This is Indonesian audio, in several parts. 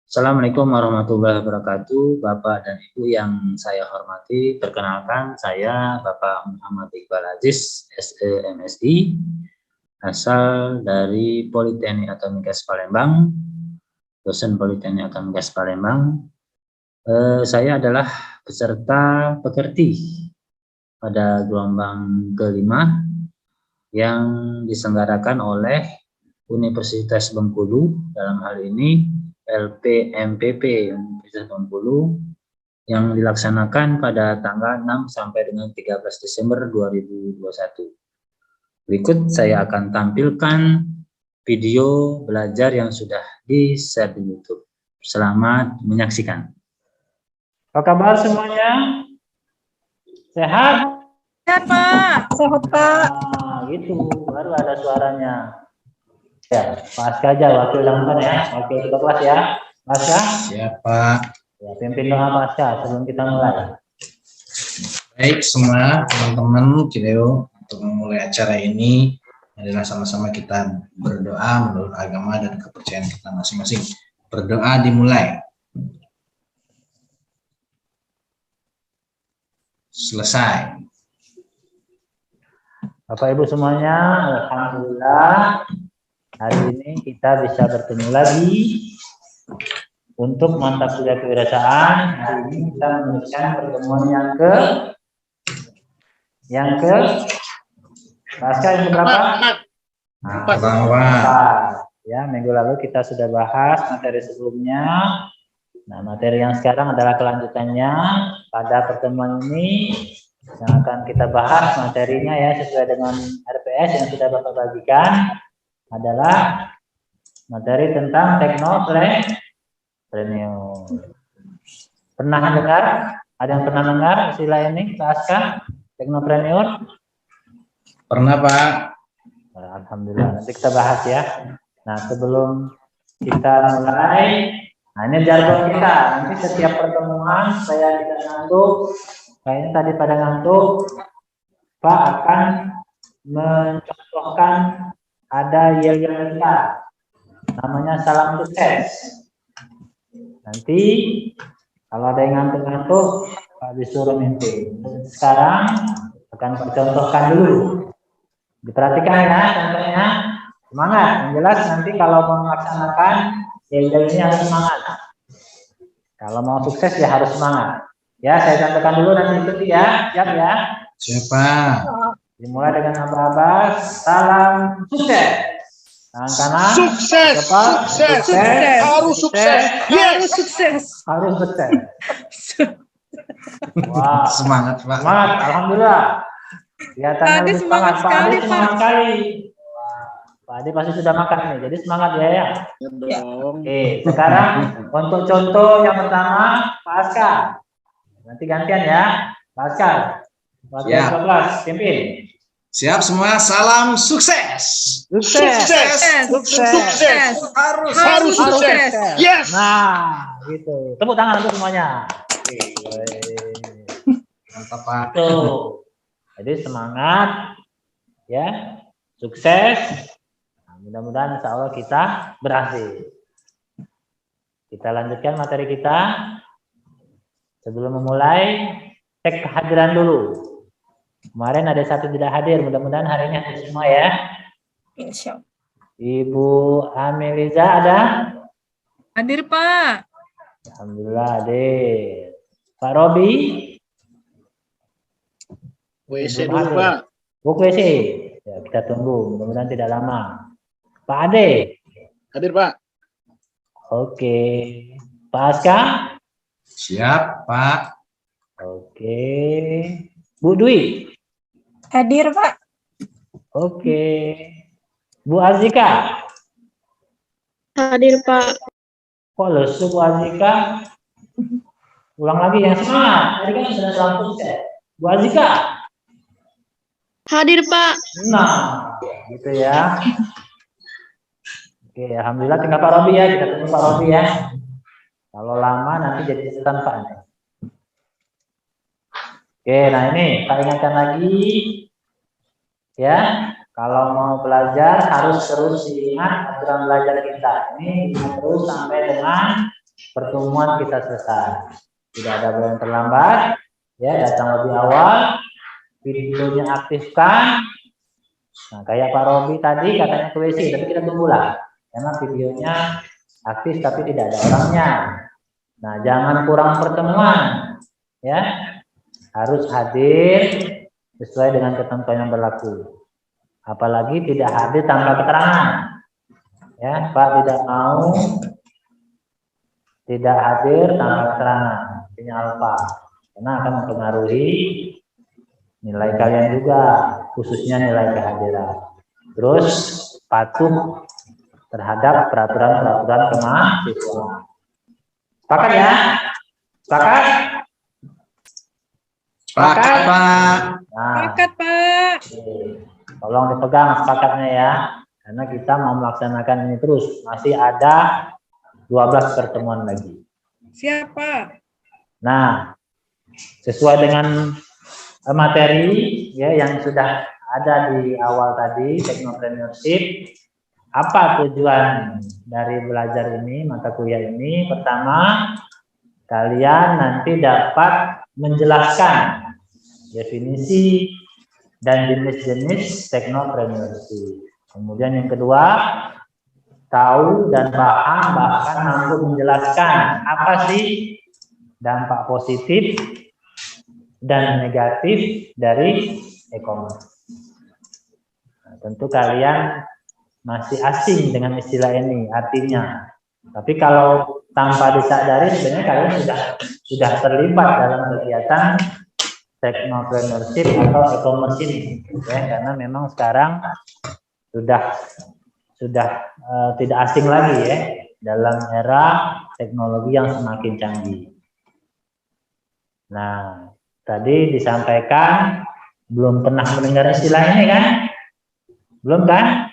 Assalamualaikum warahmatullahi wabarakatuh, Bapak dan Ibu yang saya hormati. Perkenalkan, saya Bapak Muhammad Iqbal Aziz, SEMSI, asal dari Politeknik Atomikas Palembang, dosen Politeknik Atomikas Palembang. Saya adalah peserta pekerti pada gelombang kelima yang diselenggarakan oleh Universitas Bengkulu, dalam hal ini LPMPP Universitas Bengkulu, yang dilaksanakan pada tanggal 6 sampai dengan 13 Desember 2021. Berikut saya akan tampilkan video belajar yang sudah di-share di YouTube. Selamat menyaksikan. Apa kabar semuanya? Sehat? Sehat, Pak. Sehat, Pak. Nah, gitu, baru ada suaranya. Ya, Pak Aska aja wakil lamban ya, wakil ketua kelas ya. Pak Aska? Siapa? Ya, pimpin doa Pak Aska sebelum kita mulai. Baik semua teman-teman, untuk memulai acara ini adalah sama-sama kita berdoa menurut agama dan kepercayaan kita masing-masing. Berdoa dimulai. Selesai. Bapak Ibu semuanya, alhamdulillah hari ini kita bisa bertemu lagi untuk mantap kuliah kewirausahaan. Hari ini kita meneruskan pertemuan yang ke pasca yang berapa? Ya, minggu lalu kita sudah bahas materi sebelumnya. Nah, materi yang sekarang adalah kelanjutannya. Pada pertemuan ini yang akan kita bahas materinya ya sesuai dengan RPS yang sudah Bapak bagikan adalah materi tentang teknopreneur. Pernah dengar? Ada yang pernah dengar istilah ini, Pak Aska? Teknopreneur? Pernah, Pak? Alhamdulillah, nanti kita bahas ya. Nah, sebelum kita mulai, nah ini jargon kita. Nanti setiap pertemuan saya tidak ngantuk, kayaknya tadi pada ngantuk, Pak akan mencontohkan ada yel-yel kita, namanya salam sukses. Nanti kalau ada yang ngantuk-ngantuk, Pak disuruh mimpi. Sekarang akan dicontohkan dulu. Diperhatikan ya contohnya. Semangat. Yang jelas nanti kalau mau melaksanakan yel-yel ini harus semangat. Kalau mau sukses ya harus semangat. Ya, saya contohkan dulu nanti ikuti ya. Siap ya? Siapa? Dimulai dengan aba-aba. Salam sukses. Tangan kanan. Sukses. Sukses. Sukses. Harus sukses. Harus sukses. Harus sukses. Wah. Semangat, Pak. Semangat. Alhamdulillah. Kelihatannya Ade lebih semangat. Pak Ade sekali, semangat Pak. sekali. Pak Ade pasti sudah makan nih. Jadi semangat ya ya. Oke. Sekarang untuk contoh yang pertama Pak Aska. Nanti gantian ya. Pak Aska. Wakil Siap. kelas pimpin. Siap semua, salam sukses. Sukses. Sukses. Harus sukses. Yes. Nah, gitu. Tepuk tangan untuk semuanya. Mantap, Pak. Tuh. Jadi semangat ya, sukses. Nah, mudah-mudahan insya Allah kita berhasil. Kita lanjutkan materi kita. Sebelum memulai, cek kehadiran dulu. Kemarin ada satu tidak hadir, mudah-mudahan hari ini hadir semua ya. Insya Allah. Ibu Ameliza ada? Hadir, Pak. Alhamdulillah hadir. Pak Robi? WC Belum dulu, hadir. Pak. Bu WC. Ya, kita tunggu, mudah-mudahan tidak lama. Pak Ade? Hadir, Pak. Oke. Pak Aska? Siap, Pak. Oke. Bu Dwi? Hadir, Pak. Oke. Bu Azika? Hadir, Pak. Kok lesu Bu Azika? Ulang lagi yang semangat. Tadi kan sudah salam sukses. Bu Azika? Hadir, Pak. Nah, gitu ya. Oke, alhamdulillah tinggal Pak Robi ya. Kita tunggu Pak Robi ya. Kalau lama nanti jadi catatan Pak. Oke, nah ini saya ingatkan lagi ya, kalau mau belajar harus terus diingat aturan belajar kita. Ini terus sampai dengan pertemuan kita selesai. Tidak ada yang terlambat, ya, datang lebih awal, videonya aktifkan. Nah, kayak Pak Robi tadi katanya ke WC, tapi kita tunggulah, karena videonya aktif tapi tidak ada orangnya. Nah, jangan kurang pertemuan, ya, harus hadir sesuai dengan ketentuan yang berlaku. Apalagi tidak hadir tanpa keterangan, ya, Pak tidak mau tidak hadir tanpa keterangan, artinya apa? Karena akan mempengaruhi nilai kalian juga, khususnya nilai kehadiran. Terus patuh terhadap peraturan-peraturan kemahasiswaan. Sepakat ya? Sepakat? Sepakat, Pak. Nah, Sepakat, Pak. tolong dipegang sepakatnya ya, karena kita mau melaksanakan ini terus. Masih ada 12 pertemuan lagi. Siapa? Nah, sesuai dengan materi ya yang sudah ada di awal tadi, teknopreneurship. Apa tujuan dari belajar ini, mata kuliah ini? Pertama, kalian nanti dapat menjelaskan definisi dan jenis-jenis teknopreneurship. Kemudian yang kedua, tahu dan paham, bahkan mampu menjelaskan apa sih dampak positif dan negatif dari e-commerce. Nah, tentu kalian masih asing dengan istilah ini, artinya. Tapi kalau tanpa disadari, sebenarnya kalian sudah terlibat dalam kegiatan technopreneurship atau e-commerce ini, ya, karena memang sekarang sudah tidak asing lagi ya dalam era teknologi yang semakin canggih. Nah, tadi disampaikan belum pernah mendengar istilah ini kan? Belum kan?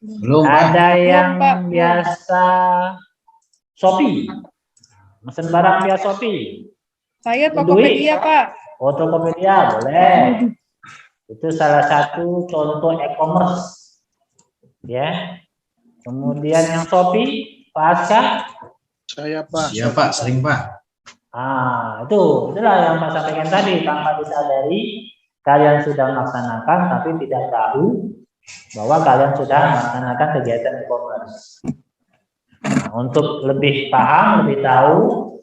Belum, Pak. Ada yang Pak. biasa Shopee, mesen barang via Shopee. Saya Tokopedia, Pak. Oh, Tokopedia boleh. Itu salah satu contoh e-commerce. Ya. Kemudian yang Shopee, Pak Aska. Saya, Pak. Iya, Pak, sering, Pak. Itulah yang Pak sampaikan tadi, tanpa disadari kalian sudah melaksanakan tapi tidak tahu bahwa kalian sudah melaksanakan kegiatan e-commerce. Nah, untuk lebih paham, lebih tahu,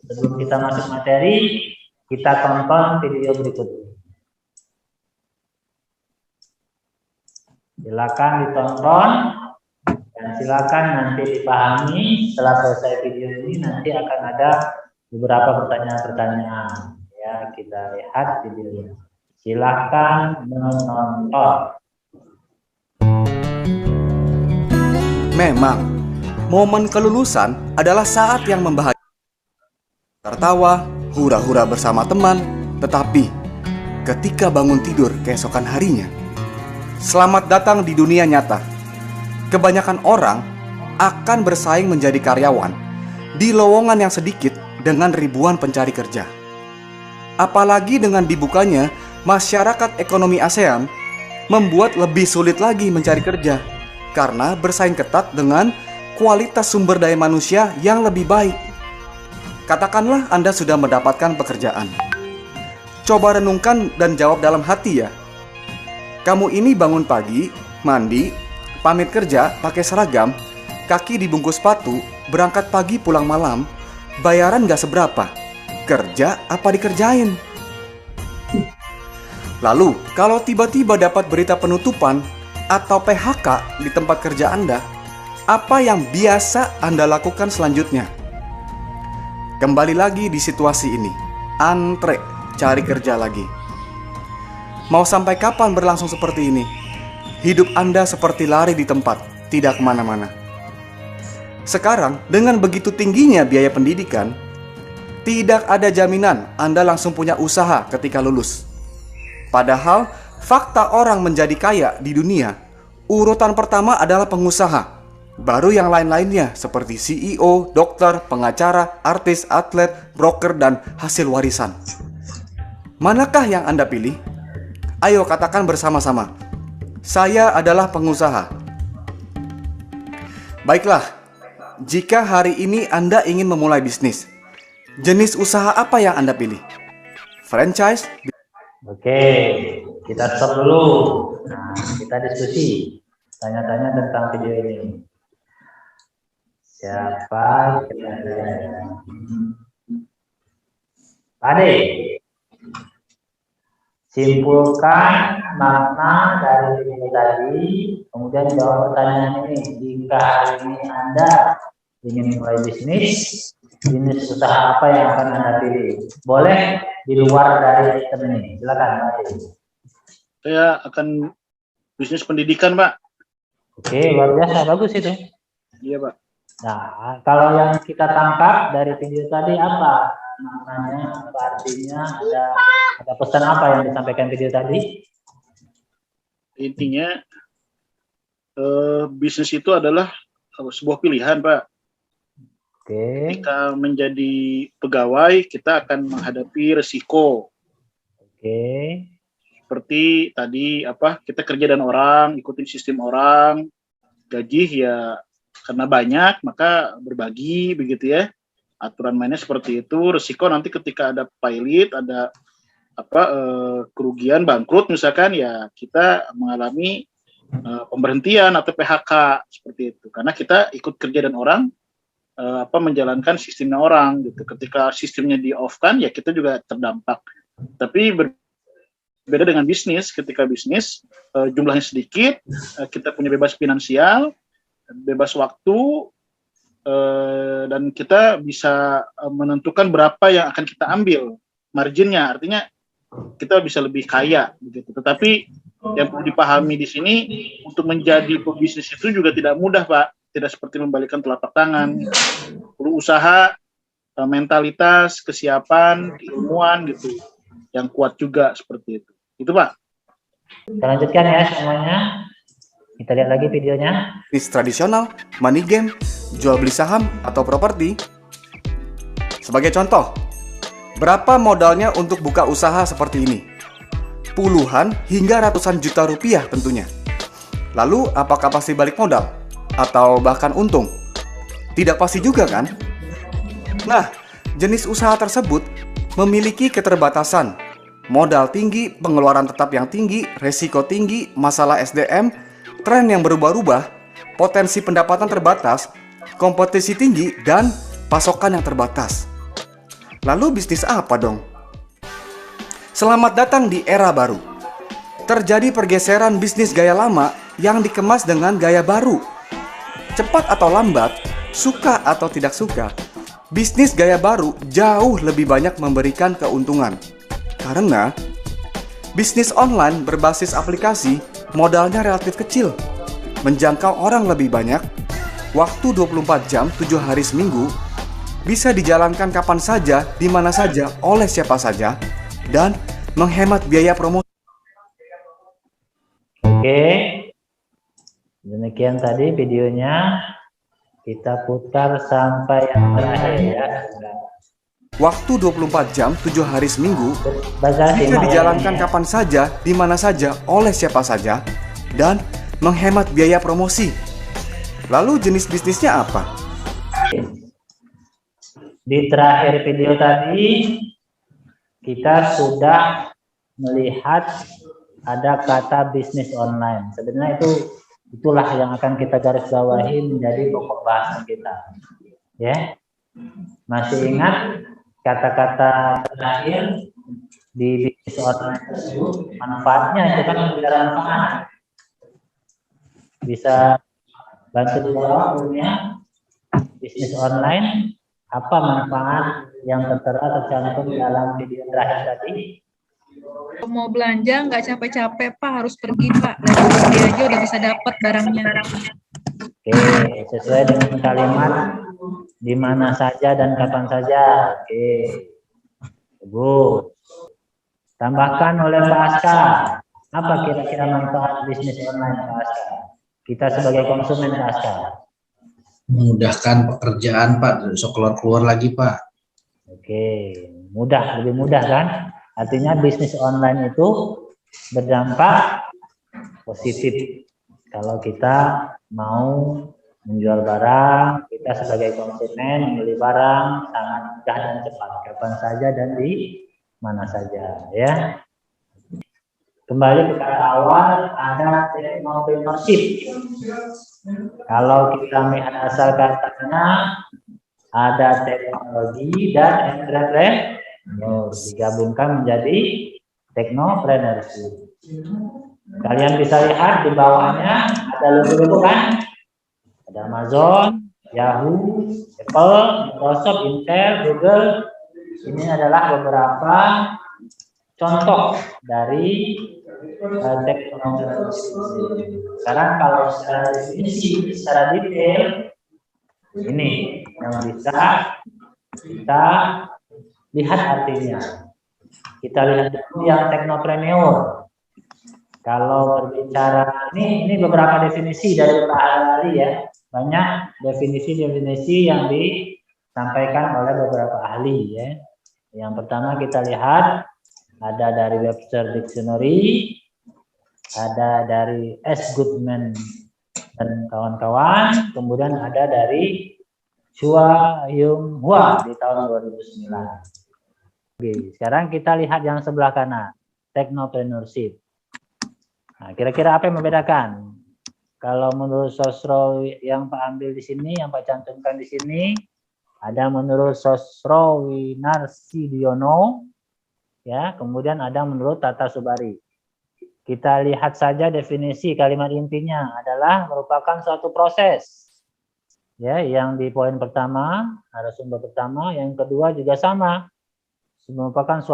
sebelum kita masuk materi, kita tonton video berikut ini. Silakan ditonton dan silakan nanti dipahami. Setelah selesai video ini nanti akan ada beberapa pertanyaan-pertanyaan. Ya, kita lihat videonya. Silakan menonton. Memang, momen kelulusan adalah saat yang membahagiakan. Tertawa, hura-hura bersama teman, tetapi ketika bangun tidur keesokan harinya, selamat datang di dunia nyata. Kebanyakan orang akan bersaing menjadi karyawan di lowongan yang sedikit dengan ribuan pencari kerja. Apalagi dengan dibukanya masyarakat ekonomi ASEAN membuat lebih sulit lagi mencari kerja karena bersaing ketat dengan kualitas sumber daya manusia yang lebih baik. Katakanlah Anda sudah mendapatkan pekerjaan. Coba renungkan dan jawab dalam hati ya. Kamu ini bangun pagi, mandi, pamit kerja, pakai seragam, kaki dibungkus sepatu, berangkat pagi pulang malam, bayaran gak seberapa. Kerja apa dikerjain? Lalu, kalau tiba-tiba dapat berita penutupan atau PHK di tempat kerja Anda, apa yang biasa Anda lakukan selanjutnya? Kembali lagi di situasi ini, antre cari kerja lagi. Mau sampai kapan berlangsung seperti ini? Hidup Anda seperti lari di tempat, tidak kemana-mana. Sekarang, dengan begitu tingginya biaya pendidikan, tidak ada jaminan Anda langsung punya usaha ketika lulus. Padahal, fakta orang menjadi kaya di dunia, urutan pertama adalah pengusaha. Baru yang lain-lainnya seperti CEO, dokter, pengacara, artis, atlet, broker, dan hasil warisan. Manakah yang Anda pilih? Ayo katakan bersama-sama. Saya adalah pengusaha. Baiklah, jika hari ini Anda ingin memulai bisnis, jenis usaha apa yang Anda pilih? Franchise? Oke, kita stop dulu. Nah, kita diskusi. Tanya-tanya tentang video ini. Siapa kira-kira? Ade, simpulkan makna dari video tadi, kemudian jawab pertanyaan ini. Jika hari ini Anda ingin mulai bisnis, jenis usaha apa yang akan Anda pilih? Boleh di luar dari sistem ini. Silakan, Ade. Saya akan bisnis pendidikan, Pak. Oke, luar biasa, bagus itu. Iya, Pak. Nah, kalau yang kita tangkap dari video tadi apa maknanya, apa artinya, ada pesan apa yang disampaikan video tadi? Intinya bisnis itu adalah sebuah pilihan, Pak. Oke, Ketika menjadi pegawai, kita akan menghadapi resiko. oke, Seperti tadi kita kerja dan orang, ikutin sistem orang, gaji ya karena banyak maka berbagi begitu ya. Aturan mainnya seperti itu. Resiko nanti ketika ada pilot, ada kerugian, bangkrut misalkan, ya kita mengalami pemberhentian atau PHK seperti itu. Karena kita ikut kerja dan orang, menjalankan sistemnya orang gitu. Ketika sistemnya di off kan, ya kita juga terdampak. Tapi berbeda dengan bisnis. Ketika bisnis jumlahnya sedikit, kita punya bebas finansial, bebas waktu, dan kita bisa menentukan berapa yang akan kita ambil marginnya. Artinya kita bisa lebih kaya begitu. Tetapi yang perlu dipahami di sini, untuk menjadi pebisnis itu juga tidak mudah, Pak. Tidak seperti membalikkan telapak tangan. Perlu usaha, mentalitas, kesiapan, keilmuan gitu, yang kuat juga seperti itu. Itu, Pak. kita lanjutkan ya semuanya. Kita lihat lagi videonya. Bisnis tradisional, money game, jual beli saham, atau properti? Sebagai contoh, berapa modalnya untuk buka usaha seperti ini? Puluhan hingga ratusan juta rupiah tentunya. Lalu, apakah pasti balik modal? Atau bahkan untung? Tidak pasti juga kan? Nah, jenis usaha tersebut memiliki keterbatasan, modal tinggi, pengeluaran tetap yang tinggi, resiko tinggi, masalah SDM, tren yang berubah-ubah, potensi pendapatan terbatas, kompetisi tinggi, dan pasokan yang terbatas. Lalu bisnis apa dong? Selamat datang di era baru. Terjadi pergeseran bisnis gaya lama yang dikemas dengan gaya baru. Cepat atau lambat, suka atau tidak suka, bisnis gaya baru jauh lebih banyak memberikan keuntungan. Karena bisnis online berbasis aplikasi modalnya relatif kecil, menjangkau orang lebih banyak, waktu 24 jam 7 hari seminggu, bisa dijalankan kapan saja, di mana saja, oleh siapa saja, dan menghemat biaya promosi. Oke, demikian tadi videonya. Kita putar sampai yang terakhir ya. Waktu 24 jam 7 hari seminggu, Baca bisa simak dijalankan ya. kapan saja, di mana saja, oleh siapa saja, dan menghemat biaya promosi. Lalu jenis bisnisnya apa? Di terakhir video tadi kita sudah melihat ada kata bisnis online. Sebenarnya itulah yang akan kita garis bawahi menjadi pokok bahasan kita. Ya. Masih ingat kata-kata terakhir di bisnis online tersebut? Manfaatnya itu kan bicara manfaat. Bisa bantu jawab punya bisnis online, apa manfaat yang tertera tercantum dalam video terakhir tadi? Mau belanja nggak capek-capek Pak, harus pergi Pak. Lagi pergi aja udah bisa dapat barangnya. Oke, sesuai dengan kalimat di mana saja dan kapan saja. Oke, bagus. Tambahkan oleh Pak Aska, apa kira-kira manfaat bisnis online Pak Aska? Kita sebagai konsumen Pak Aska. Memudahkan pekerjaan, Pak. Besok keluar lagi, Pak. Oke, mudah, lebih mudah kan? Artinya bisnis online itu berdampak positif kalau kita mau menjual barang, kita sebagai konsumen membeli barang sangat mudah dan cepat, kapan saja dan di mana saja, ya. Kembali ke kata awal, ada technopreneurship. Kalau kita melihat asal katanya, ada teknologi dan entrepreneur digabungkan menjadi technopreneurship. Kalian bisa lihat di bawahnya ada logo-logo kan? Ada Amazon, Yahoo, Apple, Microsoft, Intel, Google. Ini adalah beberapa contoh dari teknologi. Sekarang kalau secara definisi, secara detail, ini yang bisa kita lihat artinya. Kita lihat dulu yang teknopreneur. Kalau berbicara ini beberapa definisi dari para ahli ya. Banyak definisi-definisi yang disampaikan oleh beberapa ahli ya. Yang pertama kita lihat ada dari Webster Dictionary, ada dari S. Goodman dan kawan-kawan, kemudian ada dari Chua Yung Hua di tahun 2009. Oke, sekarang kita lihat yang sebelah kanan, technopreneurship. Nah, kira-kira apa yang membedakan? Kalau menurut Sosro yang Pak ambil di sini, yang Pak cantumkan di sini, ada menurut Sosro Winarsidiono, ya, kemudian ada menurut Tata Subari. Kita lihat saja definisi kalimat intinya adalah merupakan suatu proses. Ya, yang di poin pertama, narasumber pertama, yang kedua juga sama. Merupakan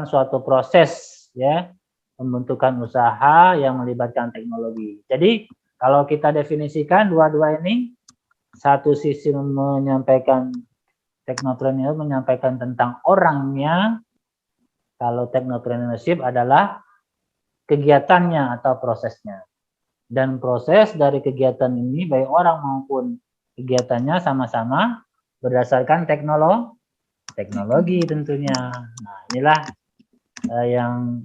suatu proses ya, pembentukan usaha yang melibatkan teknologi. Jadi, kalau kita definisikan dua-dua ini, satu sisi menyampaikan teknopreneur menyampaikan tentang orangnya, kalau teknopreneurship adalah kegiatannya atau prosesnya. Dan proses dari kegiatan ini baik orang maupun kegiatannya sama-sama berdasarkan teknologi tentunya. Nah, inilah yang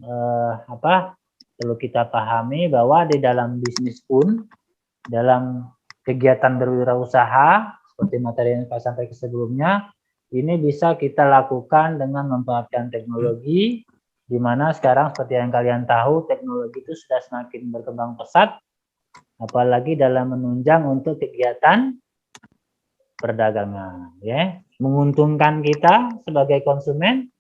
perlu kita pahami bahwa di dalam bisnis pun, dalam kegiatan berwirausaha seperti materi yang Pak sampaikan sebelumnya, ini bisa kita lakukan dengan memanfaatkan teknologi, di mana sekarang seperti yang kalian tahu teknologi itu sudah semakin berkembang pesat, apalagi dalam menunjang untuk kegiatan perdagangan, ya, menguntungkan kita sebagai konsumen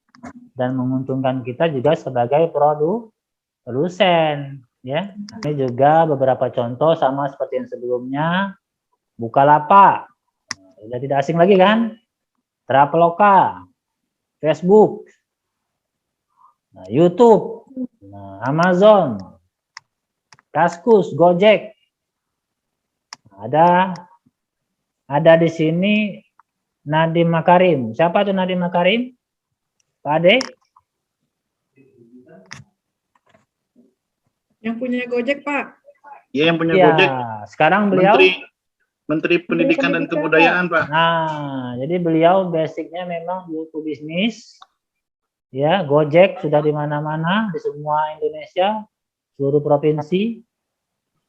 dan menguntungkan kita juga sebagai produsen, ya. Ini juga beberapa contoh sama seperti yang sebelumnya, Bukalapak, sudah tidak asing lagi kan? Traveloka, Facebook, nah, YouTube, nah, Amazon, Kaskus, Gojek. Ada di sini Nadiem Makarim. Siapa tuh Nadiem Makarim? Pak Ade? Yang punya Gojek, Pak. Iya, yang punya Ya, Gojek. sekarang beliau Menteri Pendidikan dan Kebudayaan, Pak. Nah, jadi beliau basicnya memang buku bisnis. Ya, Gojek sudah di mana-mana di semua Indonesia, seluruh provinsi.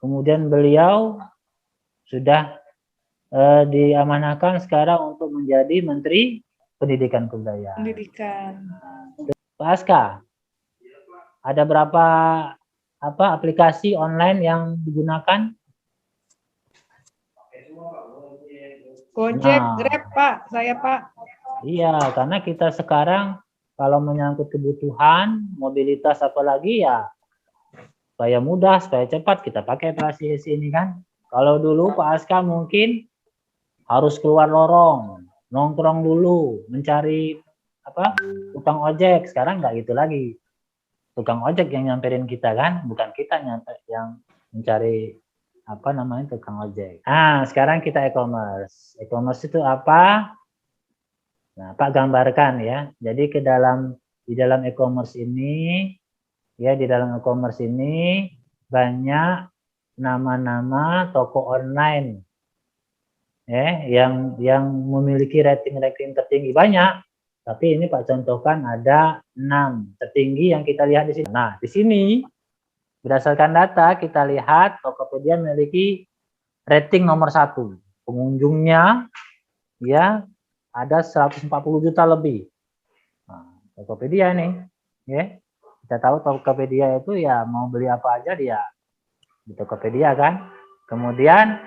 Kemudian beliau sudah diamanahkan sekarang untuk menjadi Menteri Pendidikan Kebudayaan. Pendidikan. Pak Aska, ada berapa aplikasi online yang digunakan? Gojek, Nah. Grab, Pak. Saya, Pak. Iya, karena kita sekarang kalau menyangkut kebutuhan, mobilitas apalagi ya, supaya mudah, supaya cepat kita pakai aplikasi ini kan. Kalau dulu Pak Aska mungkin harus keluar lorong, nongkrong dulu, mencari tukang ojek. Sekarang nggak gitu lagi. Tukang ojek yang nyamperin kita kan, bukan kita yang mencari tukang ojek. Nah, sekarang kita e-commerce. E-commerce itu apa? Nah, Pak gambarkan ya. Jadi di dalam e-commerce ini, ya, di dalam e-commerce ini banyak nama-nama toko online, ya, yang memiliki rating tertinggi banyak. Tapi ini Pak contohkan ada 6 tertinggi yang kita lihat di sini. Nah, di sini berdasarkan data kita lihat Tokopedia memiliki rating nomor 1. pengunjungnya ya ada 140 juta lebih. Nah, Tokopedia ini, ya. Kita tahu Tokopedia itu ya mau beli apa aja dia di Tokopedia kan. Kemudian,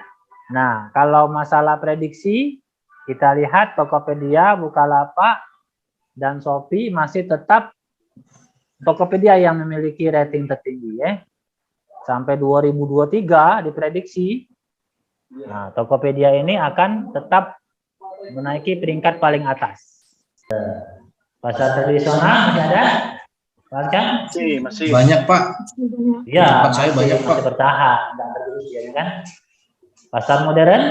nah kalau masalah prediksi, kita lihat Tokopedia, Bukalapak, dan Shopee masih tetap Tokopedia yang memiliki rating tertinggi ya. Sampai 2023 diprediksi, nah, Tokopedia ini akan tetap menaiki peringkat paling atas. Pasar tradisional masih ada? Pasar? Masih. Banyak Pak. Iya, Tempat saya banyak, Pak. masih bertahan, dan terus ya kan. Pasar modern?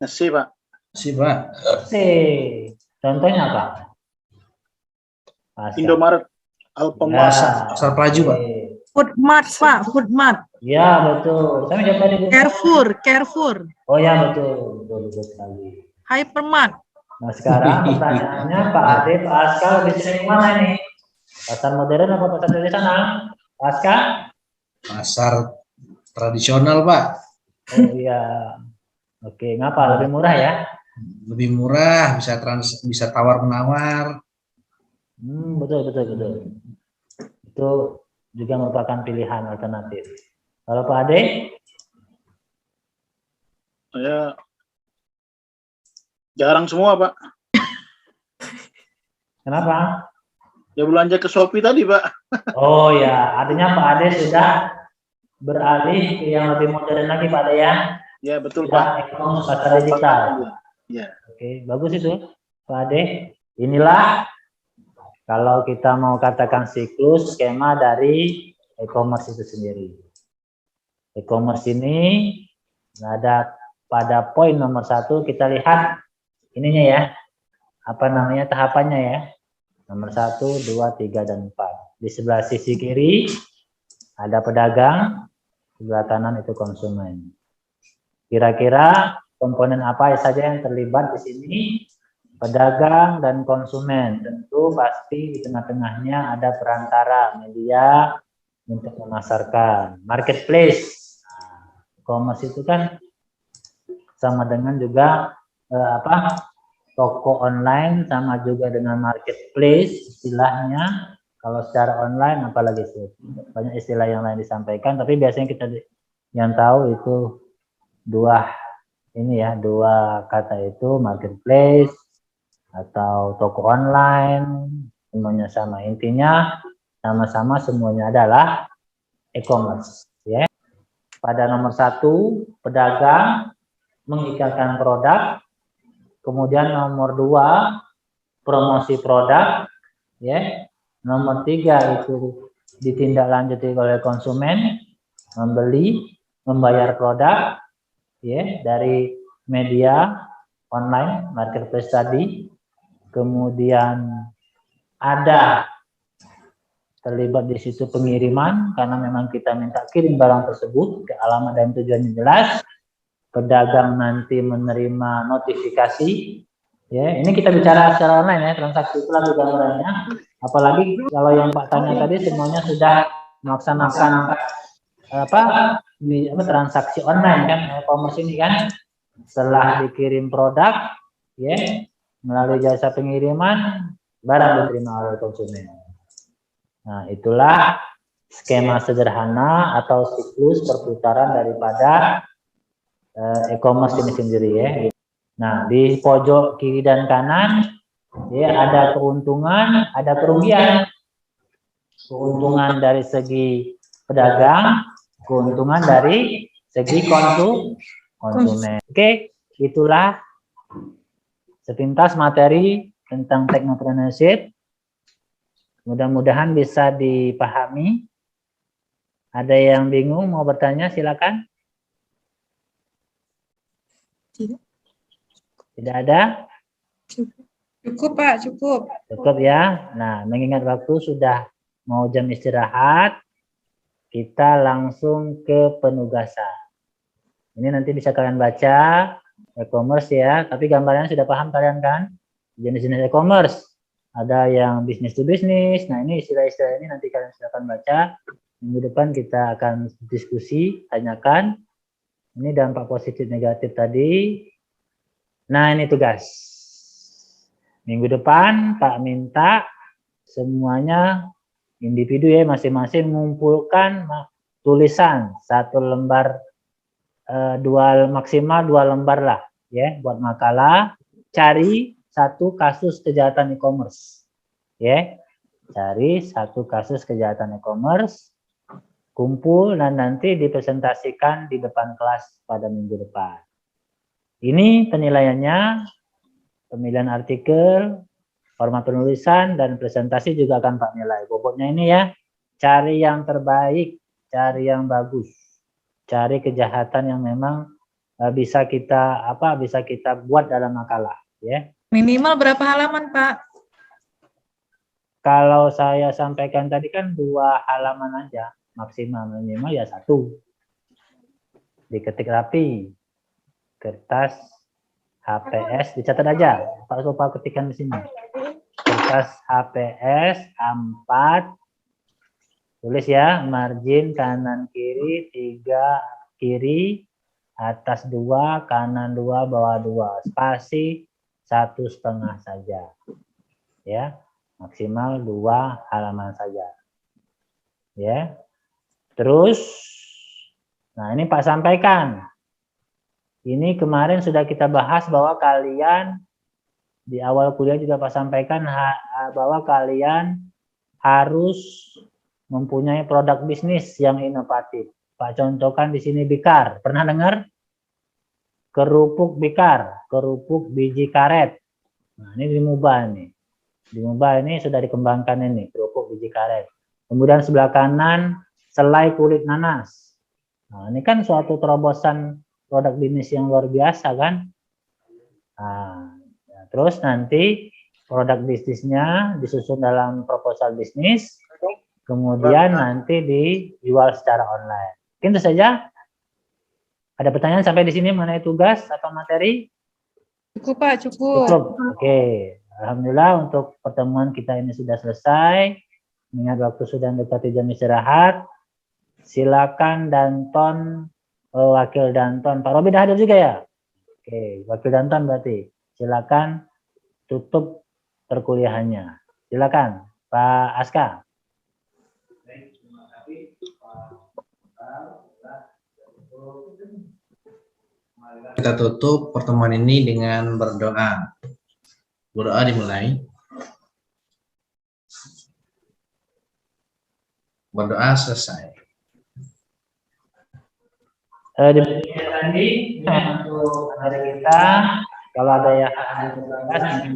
Masih, Pak. Masih Pak. Contohnya apa? Pasar. Indomaret, Alfamart. Pasar Pelaju Pak. Foodmart, Pak, Foodmart. Ya betul. Saya jawab tadi. Carrefour. Oh ya betul sekali. Hypermart. Nah sekarang pertanyaannya Pak Ade, Pak Aska lebih sering mana nih? Pasar modern apa pasar tradisional? Pak Aska? Pasar tradisional Pak. Oh iya. Oke, ngapa? Lebih murah ya? Lebih murah, bisa tawar menawar. Betul. Itu juga merupakan pilihan alternatif. Kalau Pak Ade? Saya jarang semua, Pak. Kenapa? Ya belanja ke Shopee tadi, Pak. Oh ya, artinya Pak Ade sudah beralih ke yang lebih modern lagi Pak Ade ya? Ya, betul, Sudah Pak. e-commerce pasar digital. Ya. Oke, bagus itu Pak Ade. Inilah kalau kita mau katakan siklus skema dari e-commerce itu sendiri. E-commerce ini ada pada poin nomor 1 kita lihat ininya ya, apa namanya tahapannya ya. Nomor 1, 2, 3, dan 4. Di sebelah sisi kiri ada pedagang, sebelah kanan itu konsumen. Kira-kira komponen apa saja yang terlibat di sini? Pedagang dan konsumen. Tentu pasti di tengah-tengahnya ada perantara media untuk memasarkan. Marketplace. E-commerce itu kan sama dengan juga toko online, sama juga dengan marketplace istilahnya. Kalau secara online apalagi sih, banyak istilah yang lain disampaikan, tapi biasanya kita yang tahu itu dua kata itu, marketplace atau toko online, semuanya sama. Intinya sama-sama semuanya adalah e-commerce ya. Pada nomor 1 pedagang mengiklankan produk. Kemudian nomor 2 promosi produk, ya. Nomor 3 itu ditindaklanjuti oleh konsumen, membayar produk, ya, dari media online, marketplace tadi. Kemudian ada terlibat di situ pengiriman, karena memang kita minta kirim barang tersebut ke alamat dan tujuannya jelas. Pedagang nanti menerima notifikasi, ya. Ini kita bicara secara online ya, transaksi itu lagi gambarannya. Apalagi kalau yang Pak tanya tadi semuanya sudah melaksanakan transaksi online kan, e-commerce ini kan. Setelah dikirim produk, ya, melalui jasa pengiriman, barang diterima oleh konsumen. Nah, itulah skema sederhana atau siklus perputaran daripada e-commerce ini sendiri ya. Nah, di pojok kiri dan kanan ya ada keuntungan, ada kerugian. Keuntungan dari segi pedagang, keuntungan dari segi konsumen. Oke, itulah sepintas materi tentang technopreneurship. Mudah-mudahan bisa dipahami. Ada yang bingung mau bertanya silakan. Tidak ada? Cukup Pak, cukup. Cukup ya. Nah, mengingat waktu sudah mau jam istirahat, kita langsung ke penugasan. Ini nanti bisa kalian baca e-commerce ya, tapi gambarnya sudah paham kalian kan? Jenis-jenis e-commerce. Ada yang bisnis to bisnis. Nah, ini istilah-istilah ini nanti kalian silakan baca. Minggu depan kita akan diskusi, tanyakan. Ini dampak positif negatif tadi. Nah, ini tugas. Minggu depan Pak minta semuanya individu ya masing-masing mengumpulkan tulisan 1 lembar, maksimal 2 lembar lah ya buat makalah. Cari 1 kasus kejahatan e-commerce ya, cari 1 kasus kejahatan e-commerce, kumpul dan nanti dipresentasikan di depan kelas pada minggu depan. Ini penilaiannya, pemilihan artikel, format penulisan, dan presentasi juga akan Pak nilai. Pokoknya ini ya, cari yang terbaik, cari yang bagus, cari kejahatan yang memang bisa kita buat dalam makalah ya. Minimal berapa halaman, Pak? Kalau saya sampaikan tadi kan 2 halaman aja, maksimal, minimal ya 1. Diketik rapi, kertas HPS dicatat aja, Pak lupa ketikan di sini. Kertas HPS A4, tulis ya, margin kanan kiri 3 kiri, atas 2, kanan 2, bawah 2, spasi 1,5 saja, ya, maksimal 2 halaman saja, ya. Terus, nah ini Pak sampaikan. Ini kemarin sudah kita bahas bahwa kalian di awal kuliah juga Pak sampaikan bahwa kalian harus mempunyai produk bisnis yang inovatif. Pak contohkan di sini Bikar. Pernah dengar? Kerupuk Bikar, kerupuk biji karet. Nah, ini di Muba nih. Di Muba ini sudah dikembangkan ini, kerupuk biji karet. Kemudian sebelah kanan selai kulit nanas. Nah, ini kan suatu terobosan produk bisnis yang luar biasa kan. Nah, ya, terus nanti produk bisnisnya disusun dalam proposal bisnis, kemudian nanti dijual secara online. Mungkin itu saja. Ada pertanyaan sampai di sini mengenai tugas atau materi? Cukup, Pak, cukup. Cukup. Oke. Alhamdulillah untuk pertemuan kita ini sudah selesai. Mengingat waktu sudah mendekati jam istirahat. Silakan Danton, Wakil Danton. Pak Robi dah hadir juga ya? Oke, Wakil Danton berarti. Silakan tutup perkuliahannya. Silakan, Pak Aska. Kita tutup pertemuan ini dengan berdoa. Berdoa dimulai. Berdoa selesai. Demikian tadi untuk hari kita. Kalau ada yang silakan.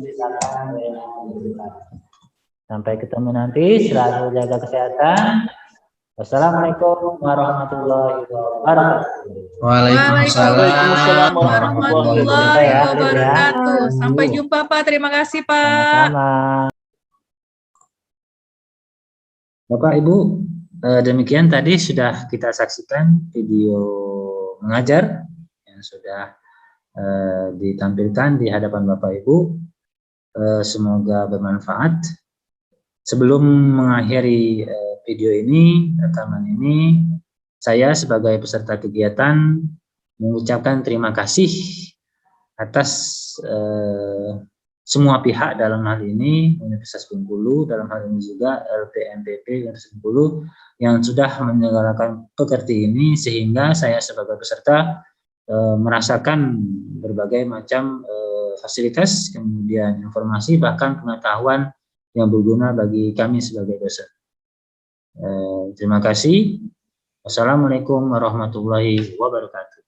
Sampai ketemu nanti. Selalu jaga kesehatan. Wassalamualaikum warahmatullahi wabarakatuh. Waalaikumsalam warahmatullahi wabarakatuh. Sampai jumpa, Pak. Terima kasih, Pak. Sama-sama. Bapak, Ibu, demikian tadi sudah kita saksikan video mengajar yang sudah ditampilkan di hadapan Bapak Ibu. Semoga bermanfaat. Sebelum mengakhiri video ini, rekaman ini, saya sebagai peserta kegiatan mengucapkan terima kasih atas semua pihak dalam hal ini, Universitas Bengkulu, dalam hal ini juga LPMPP Universitas Bengkulu yang sudah menyelenggarakan pekerti ini, sehingga saya sebagai peserta merasakan berbagai macam fasilitas, kemudian informasi, bahkan pengetahuan yang berguna bagi kami sebagai dosen. Terima kasih. Wassalamualaikum warahmatullahi wabarakatuh.